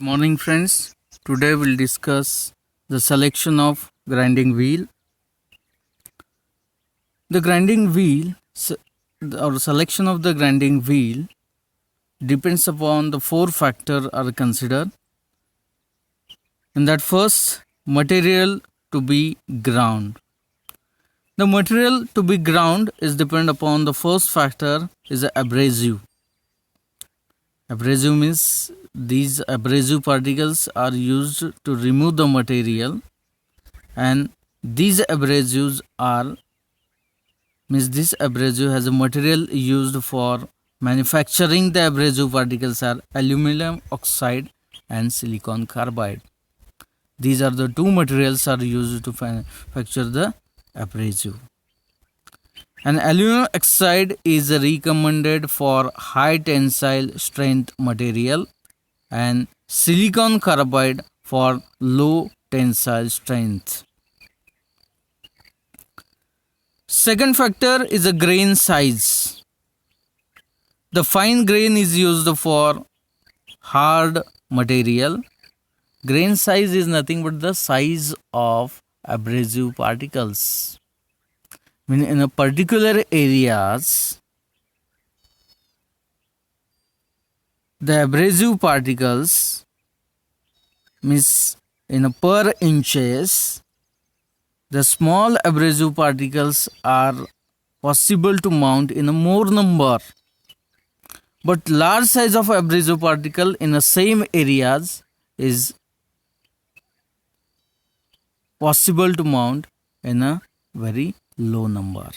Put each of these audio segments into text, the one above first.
Morning friends, today we'll discuss the selection of grinding wheel. The grinding wheel or selection of the grinding wheel depends upon the four factors are considered. And that first, material to be ground. The material to be ground is depend upon the first factor is abrasive. Abrasive means these abrasive particles are used to remove the material, and these abrasives are means this abrasive has a material used for manufacturing the abrasive particles are aluminum oxide and silicon carbide. These are the two materials are used to manufacture the abrasive. And aluminum oxide is recommended for high tensile strength material and silicon carbide for low tensile strength. Second factor is a grain size. The fine grain is used for hard material. Grain size is nothing but the size of abrasive particles. In a particular areas, the abrasive particles means in a per inches, the small abrasive particles are possible to mount in a more number, but large size of abrasive particle in the same areas is possible to mount in a very low number.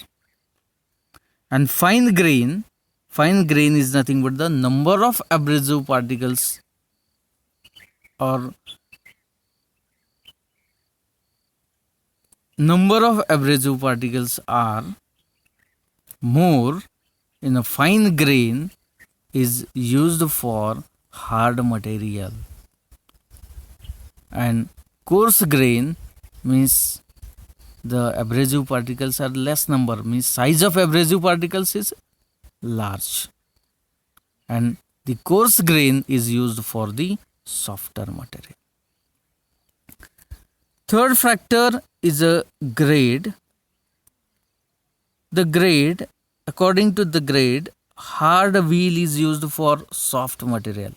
And fine grain is nothing but the number of abrasive particles or number of abrasive particles are more in a fine grain is used for hard material, and coarse grain means the abrasive particles are less number, means size of abrasive particles is large, and the coarse grain is used for the softer material. Third factor is a grade. The grade, according to the grade, hard wheel is used for soft material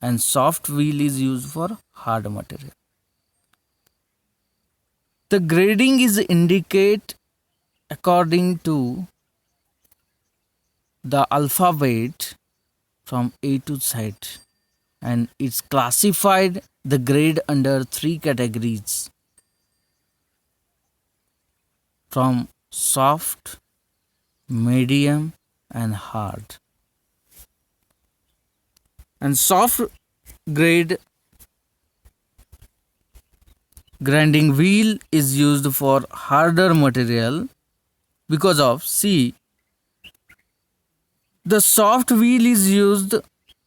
and soft wheel is used for hard material. The grading is indicate according to the alphabet from A to Z, and it's classified the grade under three categories: from soft, medium and hard. And soft grade grinding wheel is used for harder material because of the soft wheel is used,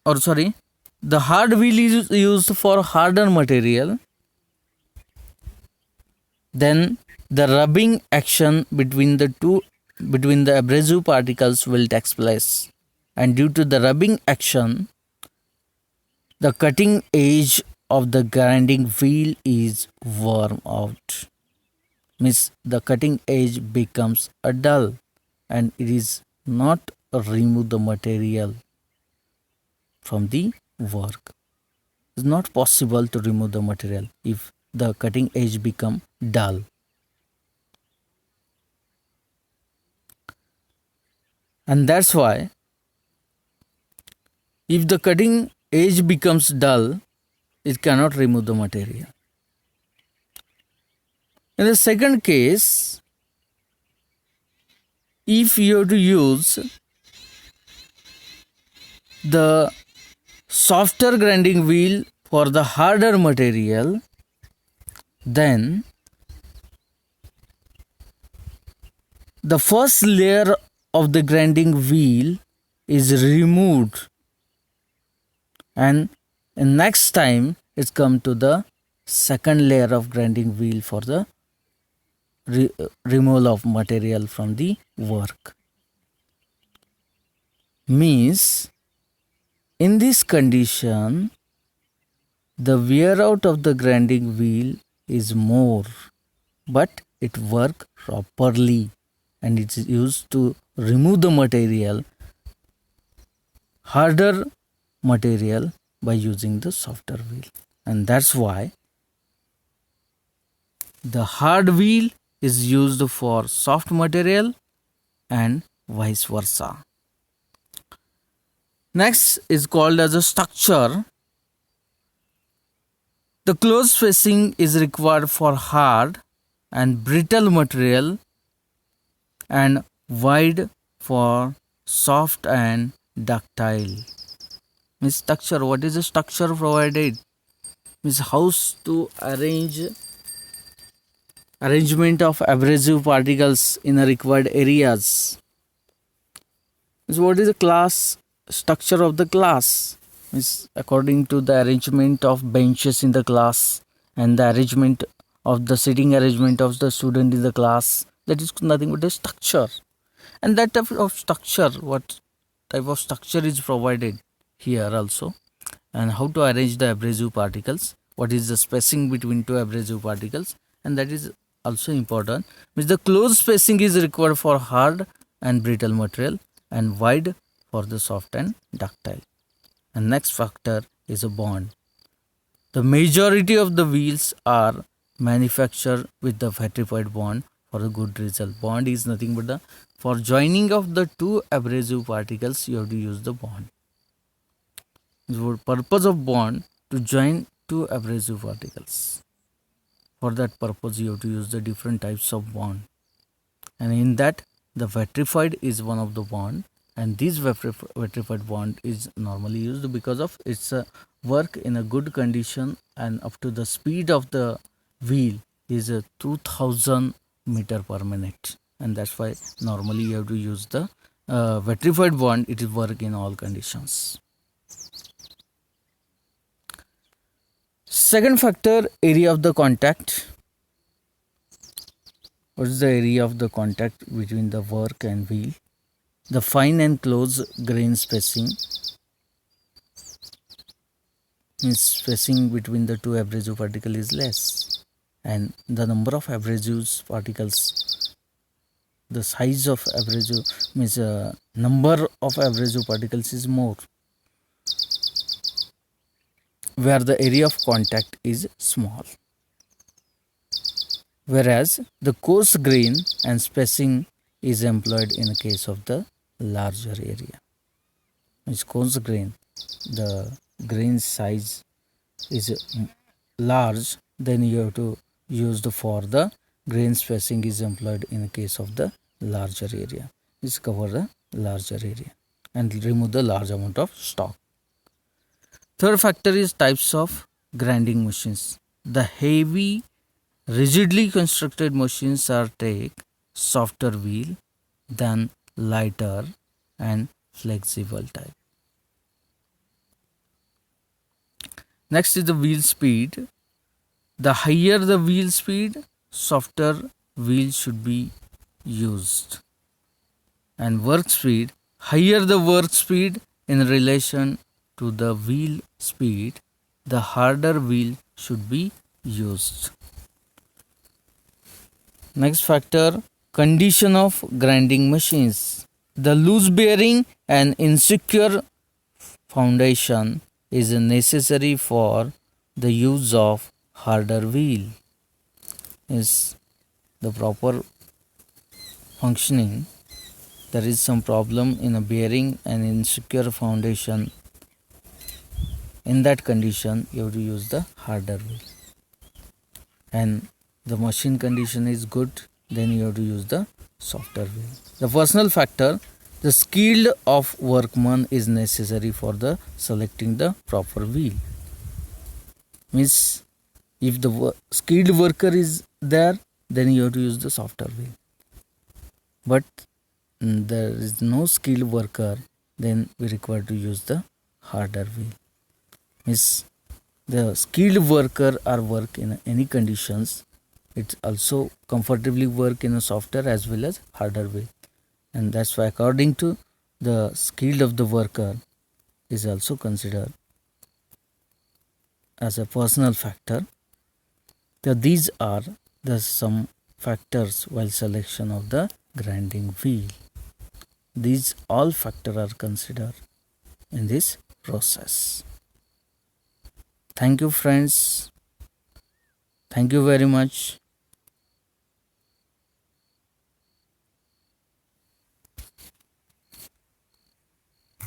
the hard wheel is used for harder material. Then the rubbing action between the abrasive particles will take place, and due to the rubbing action, the cutting edge of the grinding wheel is worn out. Means the cutting edge becomes a dull, and it is not remove the material from the work. It's not possible to remove the material if the cutting edge become dull. And that's why if the cutting edge becomes dull, it cannot remove the material. In the second case, if you have to use the softer grinding wheel for the harder material, then the first layer of the grinding wheel is removed, and next time it's come to the second layer of grinding wheel for the removal of material from the work. Means in this condition, the wear out of the grinding wheel is more, but it works properly and it is used to remove the material, harder material, by using the softer wheel. And that's why the hard wheel is used for soft material and vice versa. Next is called as a structure. The close spacing is required for hard and brittle material and wide for soft and ductile. Means structure. What is the structure provided? Means how to arrangement of abrasive particles in the required areas. Means what is the class structure of the class? Means according to the arrangement of benches in the class and the arrangement of the sitting arrangement of the student in the class. That is nothing but a structure. And that type of structure, what type of structure is provided here also, and how to arrange the abrasive particles, what is the spacing between two abrasive particles, and that is also important. Means the close spacing is required for hard and brittle material and wide for the soft and ductile. And next factor is a bond. The majority of the wheels are manufactured with the vitrified bond for a good result. Bond is nothing but the for joining of the two abrasive particles you have to use the bond. The purpose of bond to join two abrasive particles. For that purpose you have to use the different types of bond. And in that the vitrified is one of the bond, and this vitrified bond is normally used because of its work in a good condition and up to the speed of the wheel is 2000 meter per minute, and that's why normally you have to use the vitrified bond. It will work in all conditions. Second factor, area of the contact. What is the area of the contact between the work and wheel? The fine and close grain spacing means spacing between the two abrasive particles is less, and the number of abrasive particles, the size of abrasive means number of abrasive particles is more, where the area of contact is small. Whereas the coarse grain and spacing is employed in the case of the larger area. Means coarse grain, the grain size is large, then you have to use for the grain spacing is employed in the case of the larger area. Is cover the larger area and remove the large amount of stock. Third factor is types of grinding machines. The heavy rigidly constructed machines are take softer wheel than lighter and flexible type. Next is the wheel speed. The higher the wheel speed, softer wheel should be used. And work speed, higher the work speed in relation to the wheel speed, the harder wheel should be used. Next factor, condition of grinding machines. The loose bearing and insecure foundation is necessary for the use of harder wheel. Is the proper functioning, there is some problem in a bearing and insecure foundation. In that condition you have to use the harder wheel, and the machine condition is good, then you have to use the softer wheel. The personal factor, the skill of workman is necessary for the selecting the proper wheel. Means if the skilled worker is there, then you have to use the softer wheel. But there is no skilled worker, then we require to use the harder wheel. Means the skilled worker or work in any conditions, it also comfortably work in a softer as well as harder way, and that's why according to the skill of the worker is also considered as a personal factor. So these are the some factors while selection of the grinding wheel. These all factors are considered in this process. Thank you, friends. Thank you very much.